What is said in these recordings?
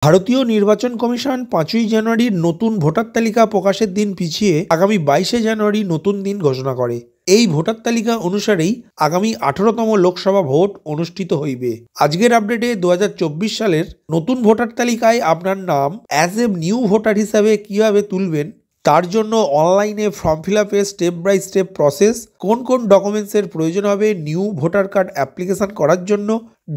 ভারতীয় নির্বাচন কমিশন ৫ই জানুয়ারির নতুন ভোটার তালিকা প্রকাশের দিন পিছিয়ে আগামী ২২শে জানুয়ারি নতুন দিন ঘোষণা করে। এই ভোটার তালিকা অনুসারেই আগামী ১৮তম লোকসভা ভোট অনুষ্ঠিত হইবে। আজকের আপডেটে ২০২৪ সালের নতুন ভোটার তালিকায় আপনার নাম অ্যাজ এ নিউ ভোটার হিসাবে কিভাবে তুলবেন, তার জন্য অনলাইনে ফর্ম ফিল আপের স্টেপ বাই স্টেপ প্রসেস, কোন কোন ডকুমেন্টসের প্রয়োজন হবে নিউ ভোটার কার্ড অ্যাপ্লিকেশন করার জন্য,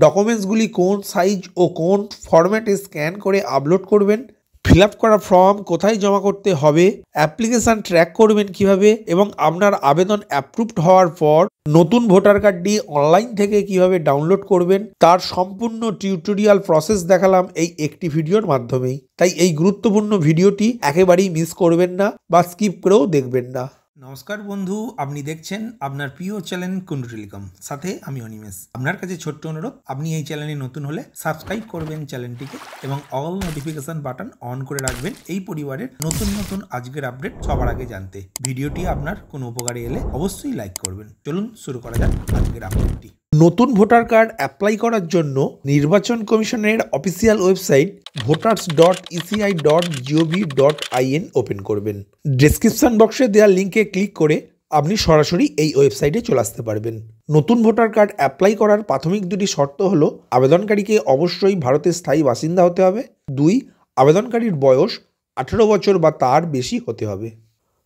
ডকুমেন্টসগুলি কোন সাইজ ও কোন ফরম্যাটে স্ক্যান করে আপলোড করবেন, ফিল আপ করা ফর্ম কোথায় জমা করতে হবে, অ্যাপ্লিকেশন ট্র্যাক করবেন কিভাবে এবং আপনার আবেদন অ্যাপ্রুভড হওয়ার পর নতুন ভোটার কার্ডটি অনলাইন থেকে কিভাবে ডাউনলোড করবেন, তার সম্পূর্ণ টিউটোরিয়াল প্রসেস দেখালাম এই একটি ভিডিওর মাধ্যমেই। তাই এই গুরুত্বপূর্ণ ভিডিওটি একেবারেই মিস করবেন না বা স্কিপ করেও দেখবেন না। নমস্কার বন্ধু, আপনি দেখছেন আপনার প্রিয় চ্যানেল কুন্ডু টেলিকম, সাথে আমি অনিমেষ। আপনার কাছে ছোট্ট অনুরোধ, আপনি এই চ্যানেলে নতুন হলে সাবস্ক্রাইব করবেন চ্যানেলটিকে এবং অল নোটিফিকেশন বাটন অন করে রাখবেন এই পরিবারের নতুন নতুন আজকের আপডেট সবার আগে জানতে। ভিডিওটি আপনার কোনো উপকারে এলে অবশ্যই লাইক করবেন। চলুন শুরু করা যাক আজকের আপডেটটি। নতুন ভোটার কার্ড অ্যাপ্লাই করার জন্য নির্বাচন কমিশনের অফিসিয়াল ওয়েবসাইট voters.eci.gov.in ওপেন করবেন। ডেসক্রিপশন বক্সে দেওয়া লিঙ্কে ক্লিক করে আপনি সরাসরি এই ওয়েবসাইটে চলে আসতে পারবেন। নতুন ভোটার কার্ড অ্যাপ্লাই করার প্রাথমিক দুটি শর্ত হলো, আবেদনকারীকে অবশ্যই ভারতের স্থায়ী বাসিন্দা হতে হবে, ২ আবেদনকারীর বয়স ১৮ বছর বা তার বেশি হতে হবে।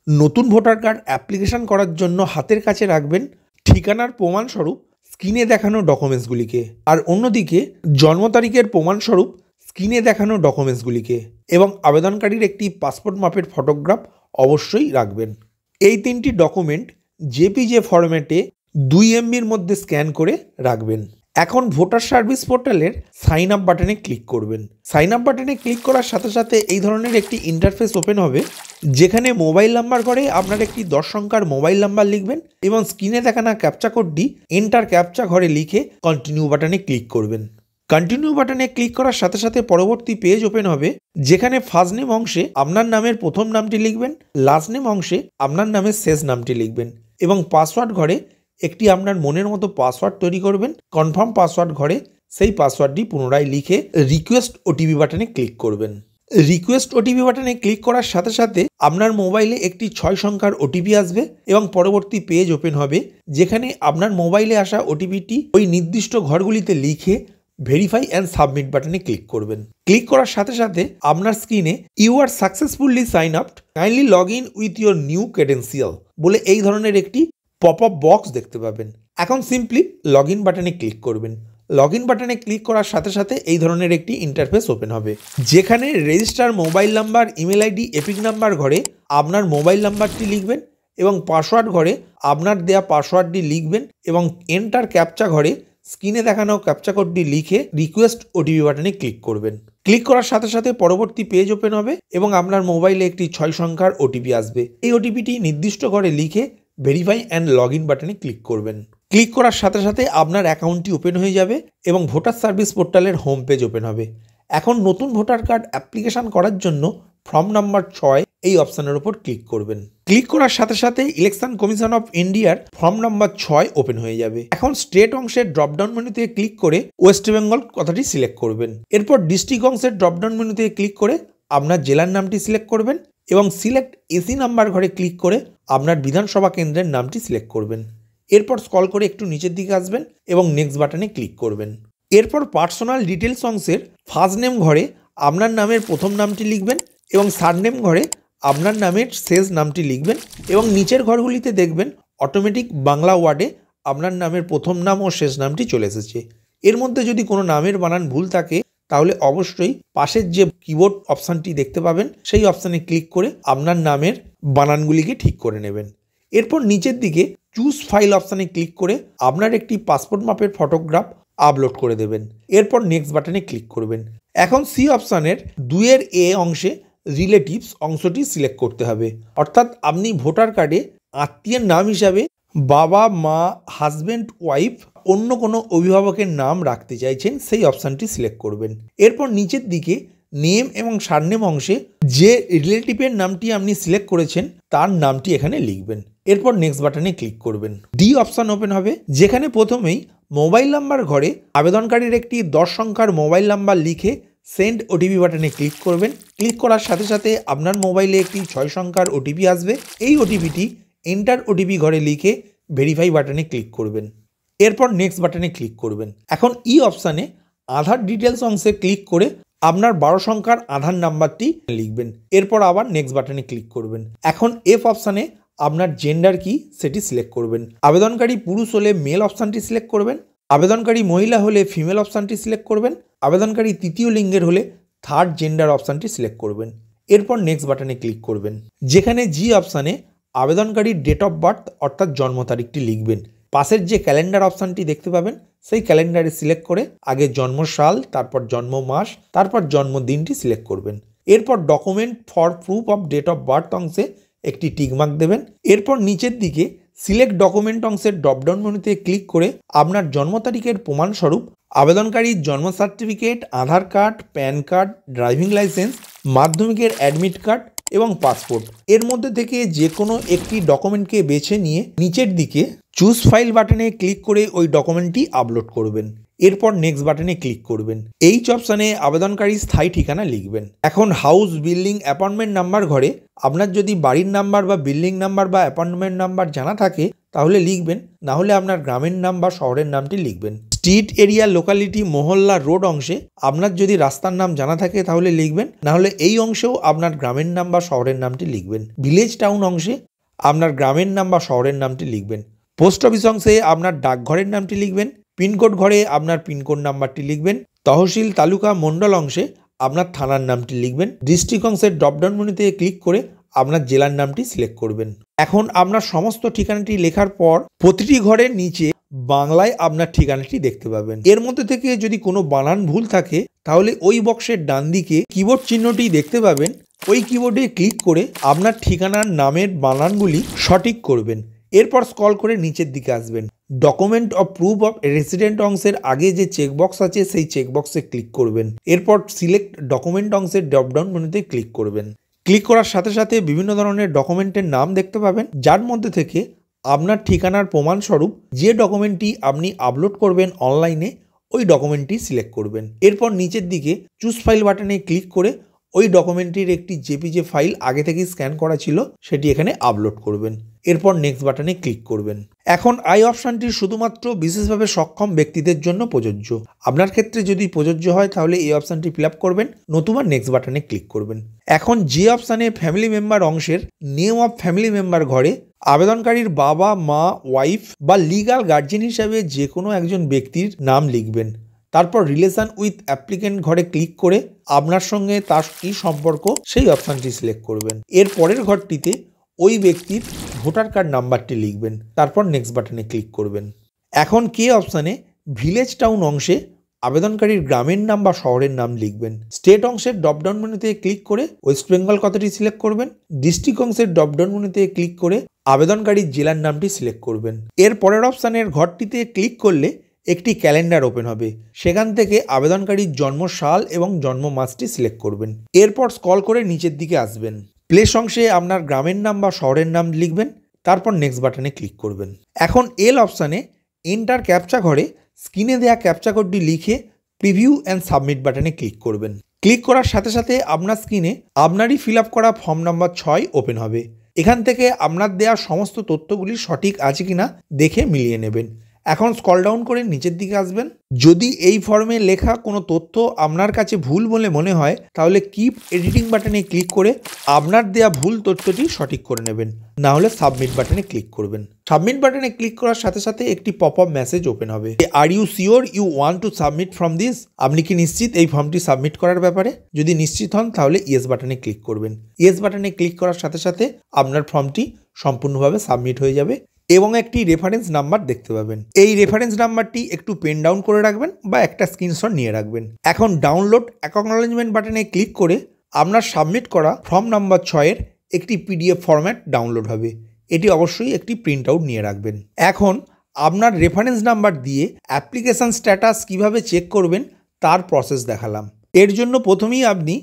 নতুন ভোটার কার্ড অ্যাপ্লিকেশন করার জন্য হাতের কাছে রাখবেন ঠিকানার প্রমাণস্বরূপ স্ক্রিনে দেখানো ডকুমেন্টসগুলিকে, আর অন্যদিকে জন্ম তারিখের প্রমাণস্বরূপ স্ক্রিনে দেখানো ডকুমেন্টসগুলিকে, এবং আবেদনকারীর একটি পাসপোর্ট মাপের ফটোগ্রাফ অবশ্যই রাখবেন। এই তিনটি ডকুমেন্ট জেপিজে ফরম্যাটে ২ MBর মধ্যে স্ক্যান করে রাখবেন। এখন ভোটার সার্ভিস পোর্টালের সাইন আপ বাটনে ক্লিক করবেন। সাইন আপ বাটনে ক্লিক করার সাথে সাথে এই ধরনের একটি ইন্টারফেস ওপেন হবে, যেখানে মোবাইল নাম্বার করে আপনার একটি 10 সংখ্যার মোবাইল নাম্বার লিখবেন এবং স্ক্রিনে দেখানো ক্যাপচা কোডটি এন্টার ক্যাপচা ঘরে লিখে কন্টিনিউ বাটনে ক্লিক করবেন। কন্টিনিউ বাটনে ক্লিক করার সাথে সাথে পরবর্তী পেজ ওপেন হবে, যেখানে ফার্স্ট নেম অংশে আপনার নামের প্রথম নামটি লিখবেন, লাস্ট নেম অংশে আপনার নামের শেষ নামটি লিখবেন এবং পাসওয়ার্ড ঘরে একটি আপনার মনের মতো পাসওয়ার্ড তৈরি করবেন। কনফার্ম পাসওয়ার্ড ঘরে সেই পাসওয়ার্ডটি পুনরায় লিখে রিকোয়েস্ট ওটিপি বাটনে ক্লিক করবেন। রিকোয়েস্ট ওটিপি বাটনে ক্লিক করার সাথে সাথে আপনার মোবাইলে একটি 6 সংখ্যার ওটিপি আসবে এবং পরবর্তী পেজ ওপেন হবে, যেখানে আপনার মোবাইলে আসা ওটিপিটি ওই নির্দিষ্ট ঘরগুলিতে লিখে ভেরিফাই অ্যান্ড সাবমিট বাটনে ক্লিক করবেন। ক্লিক করার সাথে সাথে আপনার স্ক্রিনে you are successfully sign up, kindly log in with your new credential বলে এই ধরনের একটি পপ আপ বক্স দেখতে পাবেন। এখন সিম্পলি লগ ইন বাটনে ক্লিক করবেন। লগ ইন বাটনে ক্লিক করার সাথে সাথে এই ধরনের একটি ইন্টারফেস ওপেন হবে, যেখানে register mobile number, email ID, epic number ঘরে আপনার মোবাইল নাম্বারটি লিখবেন এবং পাসওয়ার্ড ঘরে আপনার দেয়া পাসওয়ার্ডটি লিখবেন এবং এন্টার ক্যাপচা ঘরে স্ক্রিনে দেখানো ক্যাপচা কোডটি লিখে রিকোয়েস্ট ওটিপি বাটনে ক্লিক করবেন। ক্লিক করার সাথে সাথে পরবর্তী পেজ ওপেন হবে এবং আপনার মোবাইলে একটি 6 সংখ্যার ওটিপি আসবে। এই ওটিপিটি নির্দিষ্ট ঘরে লিখে ভেরিফাই অ্যান্ড লগ ইন বাটনে ক্লিক করবেন। ক্লিক করার সাথে সাথে আপনার অ্যাকাউন্টটি ওপেন হয়ে যাবে এবং ভোটার সার্ভিস পোর্টালের হোম পেজ ওপেন হবে। এখন নতুন ভোটার কার্ড অ্যাপ্লিকেশন করার জন্য ফর্ম নাম্বার 6 এই অপশানের উপর ক্লিক করবেন। ক্লিক করার সাথে সাথে ইলেকশন কমিশন অফ ইন্ডিয়ার ফর্ম নাম্বার 6 ওপেন হয়ে যাবে। এখন স্টেট অংশের ড্রপডাউন মেনু থেকে ক্লিক করে ওয়েস্ট বেঙ্গল কথাটি সিলেক্ট করবেন। এরপর ডিস্ট্রিক্ট অংশের ড্রপডাউন মেনু থেকে ক্লিক করে আপনার জেলার নামটি সিলেক্ট করবেন এবং সিলেক্ট এসি নাম্বার ঘরে ক্লিক করে আপনার বিধানসভা কেন্দ্রের নামটি সিলেক্ট করবেন। এরপর স্ক্রল করে একটু নিচের দিকে আসবেন এবং নেক্সট বাটনে ক্লিক করবেন। এরপর পার্সোনাল ডিটেলস অংশের ফার্স্ট নেম ঘরে আপনার নামের প্রথম নামটি লিখবেন এবং থার্ড নেম ঘরে আপনার নামের শেষ নামটি লিখবেন এবং নিচের ঘরগুলিতে দেখবেন অটোমেটিক বাংলা ওয়ার্ডে আপনার নামের প্রথম নাম ও শেষ নামটি চলে এসেছে। এর মধ্যে যদি কোনো নামের বানান ভুল থাকে তাহলে অবশ্যই পাশের যে কিবোর্ড অপশানটি দেখতে পাবেন সেই অপশানে ক্লিক করে আপনার নামের বানানগুলিকে ঠিক করে নেবেন। এরপর নিচের দিকে চুজ ফাইল অপশানে ক্লিক করে আপনার একটি পাসপোর্ট মাপের ফটোগ্রাফ আপলোড করে দেবেন। এরপর নেক্সট বাটনে ক্লিক করবেন। এখন সি অপশানের 2 এ অংশে রিলেটিভস অংশটি সিলেক্ট করতে হবে, অর্থাৎ আপনি ভোটার কার্ডে আত্মীয়ের নাম হিসাবে বাবা, মা, হাজব্যান্ড, ওয়াইফ, অন্য কোনো অভিভাবকের নাম রাখতে চাইছেন সেই অপশানটি সিলেক্ট করবেন। এরপর নিচের দিকে নেম এবং সারনেম অংশে যে রিলেটিভের নামটি আপনি সিলেক্ট করেছেন তার নামটি এখানে লিখবেন। এরপর নেক্সট বাটনে ক্লিক করবেন। ডি অপশান ওপেন হবে, যেখানে প্রথমেই মোবাইল নাম্বার ঘরে আবেদনকারীর একটি 10 সংখ্যার মোবাইল নাম্বার লিখে সেন্ড ওটিপি বাটনে ক্লিক করবেন। ক্লিক করার সাথে সাথে আপনার মোবাইলে একটি 6 সংখ্যার ওটিপি আসবে। এই ওটিপিটি এন্টার ওটিপি ঘরে লিখে ভেরিফাই বাটনে ক্লিক করবেন। এরপর নেক্সট বাটনে ক্লিক করবেন। এখন ই অপশানে আধার ডিটেলস অংশে ক্লিক করে আপনার 12 সংখ্যার আধার নাম্বারটি লিখবেন। এরপর আবার নেক্সট বাটনে ক্লিক করবেন। এখন এফ অপশানে আপনার জেন্ডার কি সেটি সিলেক্ট করবেন। আবেদনকারী পুরুষ হলে মেল অপশানটি সিলেক্ট করবেন। আবেদনকারী মহিলা হলে ফিমেল অপশানটি সিলেক্ট করবেন। আবেদনকারী তৃতীয় লিঙ্গের হলে থার্ড জেন্ডার অপশানটি সিলেক্ট করবেন। এরপর নেক্সট বাটনে ক্লিক করবেন। যেখানে জি অপশানে আবেদনকারীর ডেট অফ বার্থ অর্থাৎ জন্ম তারিখটি লিখবেন। পাশের যে ক্যালেন্ডার অপশানটি দেখতে পাবেন সেই ক্যালেন্ডারে সিলেক্ট করে আগে জন্ম সাল, তারপর জন্ম মাস, তারপর জন্মদিনটি সিলেক্ট করবেন। এরপর document for proof of date of birth অংশে একটি টিকমার্ক দেবেন। এরপর নিচের দিকে সিলেক্ট ডকুমেন্ট অংশের ড্রপডাউন মেনুতে ক্লিক করে আপনার জন্ম তারিখের প্রমাণস্বরূপ আবেদনকারীর জন্ম certificate, Aadhaar card, PAN card, driving licence, মাধ্যমিকের অ্যাডমিট কার্ড এবং পাসপোর্ট এর মধ্যে থেকে যে কোনো একটি ডকুমেন্টকে বেছে নিয়ে নিচের দিকে চুজ ফাইল বাটনে ক্লিক করে ওই ডকুমেন্টটি আপলোড করবেন। এরপর নেক্সট বাটনে ক্লিক করবেন। এইচ অপশানে আবেদনকারীর স্থায়ী ঠিকানা লিখবেন। এখন হাউস, বিল্ডিং, অ্যাপার্টমেন্ট নাম্বার ঘরে আপনার যদি বাড়ির নাম্বার বা বিল্ডিং নাম্বার বা অ্যাপার্টমেন্ট নাম্বার জানা থাকে তাহলে লিখবেন, না হলে আপনার গ্রামের নাম বা শহরের নামটি লিখবেন। স্ট্রিট, এরিয়া, লোকালিটি, মহল্লা, রোড অংশে আপনার যদি রাস্তার নাম জানা থাকে তাহলে লিখবেন, না হলে এই অংশেও আপনার গ্রামের নাম বা শহরের নামটি লিখবেন। ভিলেজ, টাউন অংশে আপনার গ্রামের নাম বা শহরের নামটি লিখবেন। পোস্ট অফিস অংশে আপনার ডাকঘরের নামটি লিখবেন। পিনকোড ঘরে আপনার পিনকোড নাম্বারটি লিখবেন। তহসিল, তালুকা, মণ্ডল অংশে আপনার থানার নামটি লিখবেন। ডিস্ট্রিক্ট অংশের ড্রপডাউন মেনুতে ক্লিক করে আপনার জেলার নামটি সিলেক্ট করবেন। এখন আপনার সমস্ত ঠিকানাটি লেখার পর প্রতিটি ঘরের নিচে বাংলায় আপনার ঠিকানাটি দেখতে পাবেন। এর মধ্যে থেকে যদি কোনো বানান ভুল থাকে তাহলে ওই বক্সের ডান দিকে কিবোর্ড চিহ্নটি দেখতে পাবেন। ওই কিবোর্ডে ক্লিক করে আপনার ঠিকানার নামের বানানগুলি সঠিক করবেন। এরপর স্ক্রল করে নিচের দিকে আসবেন। Document of proof of resident অংশের আগে যে চেকবক্স আছে সেই চেকবক্সে ক্লিক করবেন। এরপর সিলেক্ট ডকুমেন্ট অংশের ড্রপডাউন মেনুতে ক্লিক করবেন। ক্লিক করার সাথে সাথে বিভিন্ন ধরনের ডকুমেন্টের নাম দেখতে পাবেন, যার মধ্যে থেকে আপনার ঠিকানার প্রমাণস্বরূপ যে ডকুমেন্টটি আপনি আপলোড করবেন অনলাইনে ওই ডকুমেন্টটি সিলেক্ট করবেন। এরপর নিচের দিকে চুজ ফাইল বাটনে ক্লিক করে ওই ডকুমেন্টটির একটি জেপিজি ফাইল আগে থেকে স্ক্যান করা ছিল সেটি এখানে আপলোড করবেন। এরপর নেক্সট বাটনে ক্লিক করবেন। এখন আই অপশানটি শুধুমাত্র বিশেষভাবে সক্ষম ব্যক্তিদের জন্য প্রযোজ্য। আপনার ক্ষেত্রে যদি প্রযোজ্য হয় তাহলে এই অপশানটি ফিল আপ করবেন, নতুবা নেক্সট বাটনে ক্লিক করবেন। এখন যে অপশানে ফ্যামিলি মেম্বার অংশের নেম অফ ফ্যামিলি মেম্বার ঘরে আবেদনকারীর বাবা, মা, ওয়াইফ বা লিগাল গার্জিয়ান হিসাবে যে কোনো একজন ব্যক্তির নাম লিখবেন। তারপর রিলেশন উইথ অ্যাপ্লিকেন্ট ঘরে ক্লিক করে আপনার সঙ্গে তার কী সম্পর্ক সেই অপশানটি সিলেক্ট করবেন। এর পরের ঘরটিতে ওই ব্যক্তির ভোটার কার্ড নাম্বারটি লিখবেন। তারপর নেক্সট বাটনে ক্লিক করবেন। এখন কে অপশানে ভিলেজ, টাউন অংশে আবেদনকারীর গ্রামের নাম বা শহরের নাম লিখবেন। স্টেট অংশের ড্রপডাউন মেনুতে ক্লিক করে ওয়েস্ট বেঙ্গল কথাটি সিলেক্ট করবেন। ডিস্ট্রিক্ট অংশের ড্রপডাউন মেনুতে ক্লিক করে আবেদনকারীর জেলার নামটি সিলেক্ট করবেন। এর পরের অপশানের ঘরটিতে ক্লিক করলে একটি ক্যালেন্ডার ওপেন হবে। সেখান থেকে আবেদনকারীর জন্ম সাল এবং জন্ম মাসটি সিলেক্ট করবেন। এরপর স্ক্রল করে নিচের দিকে আসবেন। প্লেস অংশে আপনার গ্রামের নাম বা শহরের নাম লিখবেন। তারপর নেক্সট বাটনে ক্লিক করবেন। এখন এল অপশানে এন্টার ক্যাপচা ঘরে স্ক্রিনে দেওয়া ক্যাপচা কোডটি লিখে প্রিভিউ অ্যান্ড সাবমিট বাটনে ক্লিক করবেন। ক্লিক করার সাথে সাথে আপনার স্ক্রিনে আপনারই ফিল আপ করা ফর্ম নাম্বার 6 ওপেন হবে। এখান থেকে আপনার দেওয়া সমস্ত তথ্যগুলি সঠিক আছে কিনা দেখে মিলিয়ে নেবেন। এখন স্ক্রল ডাউন করে নিচের দিকে আসবেন। যদি এই ফর্মে লেখা কোনো তথ্য আপনার কাছে ভুল বলে মনে হয় তাহলে কিপ এডিটিং বাটনে ক্লিক করে আপনার দেওয়া ভুল তথ্যটি সঠিক করে নেবেন, না হলে সাবমিট বাটনে ক্লিক করবেন। সাবমিট বাটনে ক্লিক করার সাথে সাথে একটি পপ আপ মেসেজ ওপেন হবে। Are you sure you want to submit from this? আপনি কি নিশ্চিত এই ফর্মটি সাবমিট করার ব্যাপারে? যদি নিশ্চিত হন তাহলে ইয়েস বাটনে ক্লিক করবেন। ইয়েস বাটনে ক্লিক করার সাথে সাথে আপনার ফর্মটি সম্পূর্ণভাবে সাবমিট হয়ে যাবে এবং একটি রেফারেন্স নাম্বার দেখতে পাবেন। এই রেফারেন্স নাম্বারটি একটু পেন ডাউন করে রাখবেন বা একটা স্ক্রিনশট নিয়ে রাখবেন। এখন ডাউনলোড অ্যাকনলেজমেন্ট বাটনে ক্লিক করে আপনার সাবমিট করা ফর্ম নাম্বার 6-এর একটি পিডিএফ ফরম্যাট ডাউনলোড হবে। এটি অবশ্যই একটি প্রিন্ট আউট নিয়ে রাখবেন। এখন আপনার রেফারেন্স নাম্বার দিয়ে অ্যাপ্লিকেশান স্ট্যাটাস কিভাবে চেক করবেন তার প্রসেস দেখালাম। এর জন্য প্রথমেই আপনি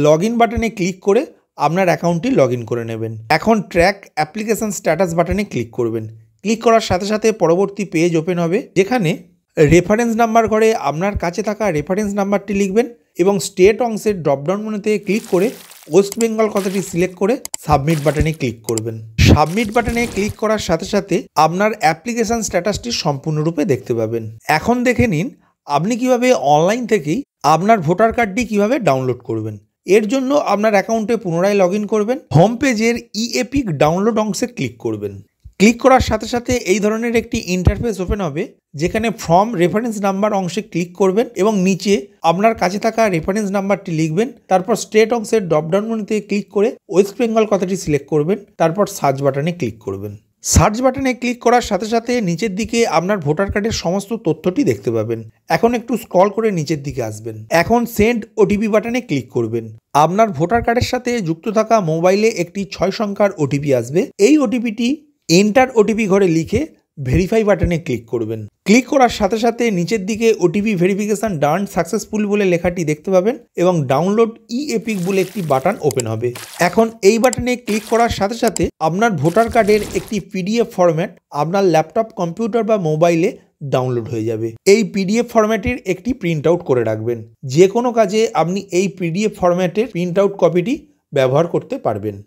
লগ ইন বাটনে ক্লিক করে আপনার অ্যাকাউন্টটি লগ ইন করে নেবেন। এখন ট্র্যাক অ্যাপ্লিকেশান স্ট্যাটাস বাটনে ক্লিক করবেন। ক্লিক করার সাথে সাথে পরবর্তী পেজ ওপেন হবে, যেখানে রেফারেন্স নাম্বার ঘরে আপনার কাছে থাকা রেফারেন্স নাম্বারটি লিখবেন এবং স্টেট অংশের ড্রপডাউন মেনুতে ক্লিক করে ওয়েস্ট বেঙ্গল কথাটি সিলেক্ট করে সাবমিট বাটনে ক্লিক করবেন। সাবমিট বাটনে ক্লিক করার সাথে সাথে আপনার অ্যাপ্লিকেশন স্ট্যাটাসটি সম্পূর্ণরূপে দেখতে পাবেন। এখন দেখে নিন আপনি কিভাবে অনলাইন থেকেই আপনার ভোটার কার্ডটি কিভাবে ডাউনলোড করবেন। এর জন্য আপনার অ্যাকাউন্টে পুনরায় লগ ইন করবেন। হোম পেজের ই-এপিক ডাউনলোড অংশে ক্লিক করবেন। ক্লিক করার সাথে সাথে এই ধরনের একটি ইন্টারফেস ওপেন হবে, যেখানে ফর্ম রেফারেন্স নাম্বার অংশে ক্লিক করবেন এবং নিচে আপনার কাছে থাকা রেফারেন্স নাম্বারটি লিখবেন। তারপর স্টেট অংশের ড্রপডাউন মেনুতে ক্লিক করে ওয়েস্ট বেঙ্গল কথাটি সিলেক্ট করবেন। তারপর সার্চ বাটনে ক্লিক করবেন। সার্চ বাটনে ক্লিক করার সাথে সাথে নিচের দিকে আপনার ভোটার কার্ডের সমস্ত তথ্যটি দেখতে পাবেন। এখন একটু স্ক্রল করে নিচের দিকে আসবেন। এখন সেন্ড ওটিপি বাটনে ক্লিক করবেন। আপনার ভোটার কার্ডের সাথে যুক্ত থাকা মোবাইলে একটি 6 সংখ্যার ওটিপি আসবে। এই ওটিপিটি এন্টার ওটিপি ঘরে লিখে ভেরিফাই বাটনে ক্লিক করবেন। ক্লিক করার সাথে সাথে নিচের দিকে ওটিপি ভেরিফিকেশন ডান সাকসেসফুল বলে লেখাটি দেখতে পাবেন এবং ডাউনলোড ই-এপিক বলে একটি বাটন ওপেন হবে। এখন এই বাটনে ক্লিক করার সাথে সাথে আপনার ভোটার কার্ডের একটি পিডিএফ ফরম্যাট আপনার ল্যাপটপ, কম্পিউটার বা মোবাইলে ডাউনলোড হয়ে যাবে। এই পিডিএফ ফরম্যাটের একটি প্রিন্ট আউট করে রাখবেন। যে কোনো কাজে আপনি এই পিডিএফ ফরম্যাটের প্রিন্ট আউট কপিটি ব্যবহার করতে পারবেন।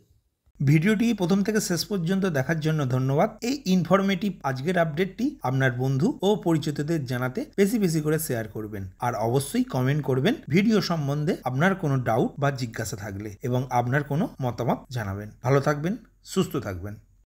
ভিডিওটি প্রথম থেকে শেষ পর্যন্ত দেখার জন্য ধন্যবাদ। এই ইনফরমেটিভ আজকের আপডেটটি আপনার বন্ধু ও পরিচিতদের জানাতে বেশি বেশি করে শেয়ার করবেন। আর অবশ্যই কমেন্ট করবেন ভিডিও সম্বন্ধে আপনার কোনো ডাউট বা জিজ্ঞাসা থাকলে এবং আপনার কোনো মতামত জানাবেন। ভালো থাকবেন, সুস্থ থাকবেন।